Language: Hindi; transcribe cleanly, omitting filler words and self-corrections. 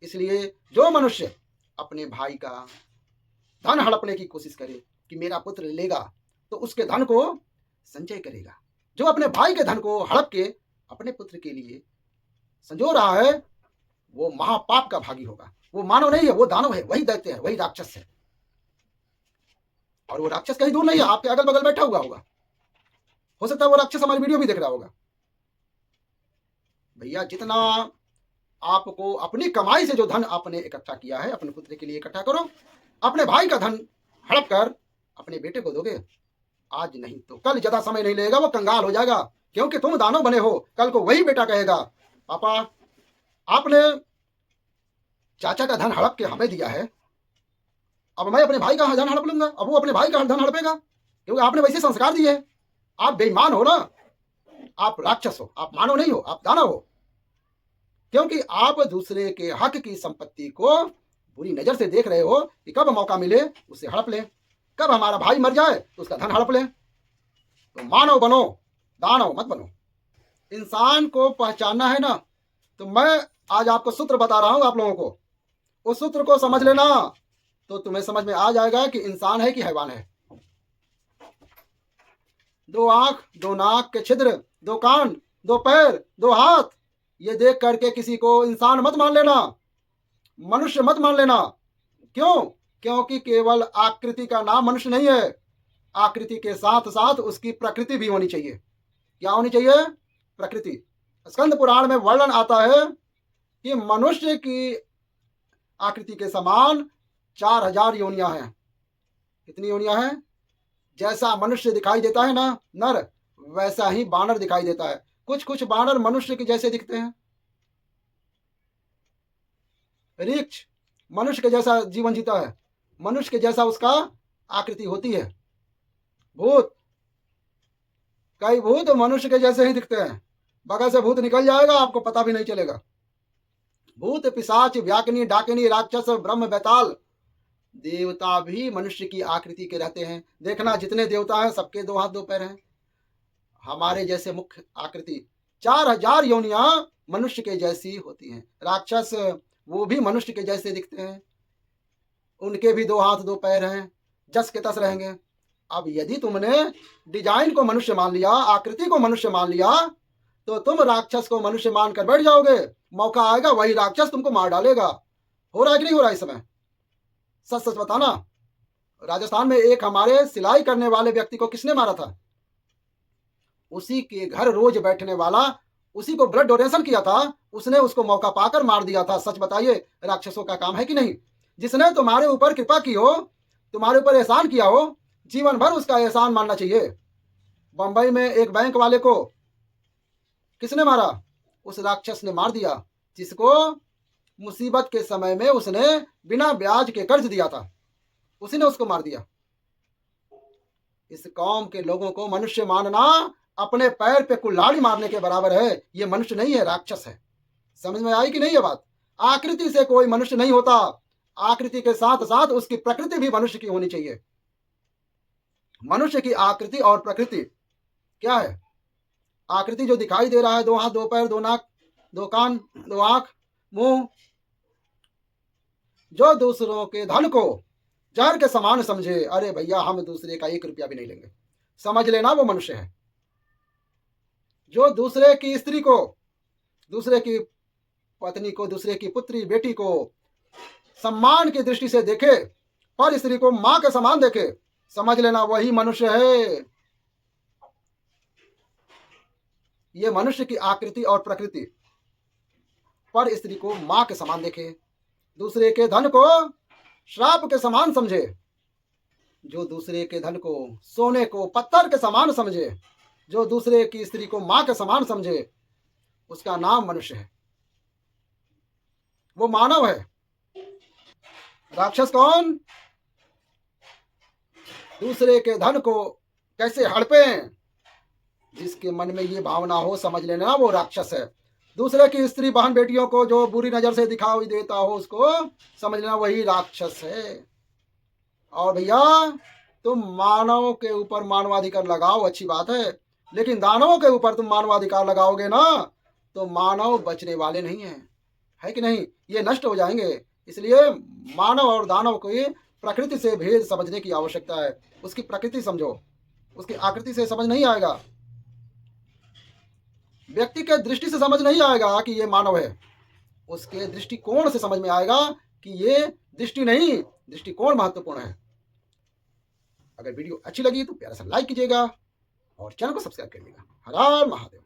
इसलिए जो मनुष्य अपने भाई का धन हड़पने की कोशिश करे कि मेरा पुत्र लेगा, तो उसके धन को संचय करेगा। जो अपने भाई के धन को हड़प के अपने पुत्र के लिए संजो रहा है, वो महापाप का भागी होगा। वो मानव नहीं है, वो दानव है, वही दैत्य है, वही राक्षस है। और वो राक्षस कहीं दूर नहीं है, आपके अगल बगल बैठा हुआ होगा। हो सकता है वो राक्षस हमारी वीडियो भी देख रहा होगा। भैया, जितना आपको अपनी कमाई से जो धन आपने इकट्ठा किया है, अपने पुत्र के लिए इकट्ठा करो। अपने भाई का धन हड़प कर अपने बेटे को दोगे, आज नहीं तो कल, ज्यादा समय नहीं लगेगा, वो कंगाल हो जाएगा। क्योंकि तुम दानव बने हो। कल को वही बेटा कहेगा, पापा आपने चाचा का धन हड़प के हमें दिया है, अब मैं अपने भाई का धन हड़प लूंगा। अब वो अपने भाई का धन हड़पेगा, क्योंकि आपने वैसे संस्कार दिए। आप बेईमान हो ना, आप राक्षस हो, आप मानव नहीं हो, आप दानव हो। क्योंकि आप दूसरे के हक की संपत्ति को बुरी नजर से देख रहे हो कि कब मौका मिले उसे हड़प ले, कब हमारा भाई मर जाए तो उसका धन हड़प ले। तो मानव बनो, दानव मत बनो। इंसान को पहचानना है ना, तो मैं आज आपको सूत्र बता रहा हूं आप लोगों को। उस सूत्र को समझ लेना तो तुम्हें समझ में आ जाएगा कि इंसान है कि हैवान है। दो आंख, दो नाक के छिद्र, दो कान, दो पैर, दो हाथ, ये देख करके किसी को इंसान मत मान लेना, मनुष्य मत मान लेना। क्यों? क्योंकि केवल आकृति का नाम मनुष्य नहीं है। आकृति के साथ साथ उसकी प्रकृति भी होनी चाहिए। क्या होनी चाहिए? प्रकृति। स्कंद पुराण में वर्णन आता है कि मनुष्य की आकृति के समान 4000 योनियां हैं। कितनी योनियां हैं? जैसा मनुष्य दिखाई देता है ना नर, वैसा ही बानर दिखाई देता है। कुछ कुछ बानर मनुष्य के जैसे दिखते हैं। रीछ मनुष्य के जैसा जीवन जीता है, मनुष्य के जैसा उसका आकृति होती है। भूत, कई भूत मनुष्य के जैसे ही दिखते हैं। बगल से भूत निकल जाएगा, आपको पता भी नहीं चलेगा। भूत, पिशाच, व्याकिनी, डाकिनी, राक्षस, ब्रह्म, बैताल, देवता भी मनुष्य की आकृति के रहते हैं। देखना, जितने देवता हैं सबके 2 हाथ 2 पैर हैं। हमारे जैसे मुख्य आकृति 4000 योनियां मनुष्य के जैसी होती हैं। राक्षस वो भी मनुष्य के जैसे दिखते हैं, उनके भी 2 हाथ 2 पैर हैं, जस के तस रहेंगे। अब यदि तुमने डिजाइन को मनुष्य मान लिया, आकृति को मनुष्य मान लिया, तो तुम राक्षस को मनुष्य मानकर बैठ जाओगे। मौका आएगा वही राक्षस तुमको मार डालेगा। हो रहा है कि नहीं हो रहा इस समय? सच सच बताना। राजस्थान में एक हमारे सिलाई करने वाले व्यक्ति को किसने मारा था? उसी के घर रोज बैठने वाला, उसी को ब्लड डोनेशन किया था, उसने उसको मौका पाकर मार दिया था। सच बताइए, राक्षसों का काम है कि नहीं? जिसने तुम्हारे ऊपर कृपा की हो, तुम्हारे ऊपर एहसान किया हो, जीवन भर उसका एहसान मानना चाहिए। बंबई में एक बैंक वाले को किसने मारा? उस राक्षस ने मार दिया, जिसको मुसीबत के समय में उसने बिना ब्याज के कर्ज दिया था, उसी ने उसको मार दिया। इस कौम के लोगों को मनुष्य मानना अपने पैर पे कुल्हाड़ी मारने के बराबर है। ये मनुष्य नहीं है, राक्षस है। समझ में आई कि नहीं ये बात? आकृति से कोई मनुष्य नहीं होता। आकृति के साथ साथ उसकी प्रकृति भी मनुष्य की होनी चाहिए। मनुष्य की आकृति और प्रकृति क्या है? आकृति जो दिखाई दे रहा है, 2 हाथ 2 पैर, 2 नाक, 2 कान, 2 आंख, मुंह, जो दूसरों के धन को जहर के समान समझे, अरे भैया हम दूसरे का 1 रुपया भी नहीं लेंगे, समझ लेना वो मनुष्य है। जो दूसरे की स्त्री को, दूसरे की पत्नी को, दूसरे की पुत्री बेटी को सम्मान की दृष्टि से देखे, पर स्त्री को मां के समान देखे, समझ लेना वही मनुष्य है। ये मनुष्य की आकृति और प्रकृति। पर स्त्री को मां के समान देखे, दूसरे के धन को श्राप के समान समझे, जो दूसरे के धन को सोने को पत्थर के समान समझे, जो दूसरे की स्त्री को मां के समान समझे, उसका नाम मनुष्य है। वो मानव है। राक्षस कौन? दूसरे के धन को कैसे हड़पे, जिसके मन में ये भावना हो, समझ लेना वो राक्षस है। दूसरे की स्त्री बहन बेटियों को जो बुरी नजर से दिखाई देता हो, उसको समझ लेना वही राक्षस है। और भैया, तुम मानव के ऊपर मानवाधिकार लगाओ, अच्छी बात है, लेकिन दानवों के ऊपर तुम मानवाधिकार लगाओगे ना, तो मानव बचने वाले नहीं हैं। है कि नहीं, ये नष्ट हो जाएंगे। इसलिए मानव और दानव को ये प्रकृति से भेद समझने की आवश्यकता है। उसकी प्रकृति समझो, उसकी आकृति से समझ नहीं आएगा, व्यक्ति के दृष्टि से समझ नहीं आएगा कि ये मानव है, उसके दृष्टिकोण से समझ में आएगा कि ये दृष्टि नहीं, दृष्टिकोण महत्वपूर्ण है। अगर वीडियो अच्छी लगी तो प्यारा सा लाइक कीजिएगा और चैनल को सब्सक्राइब करिएगा। हर हर महादेव।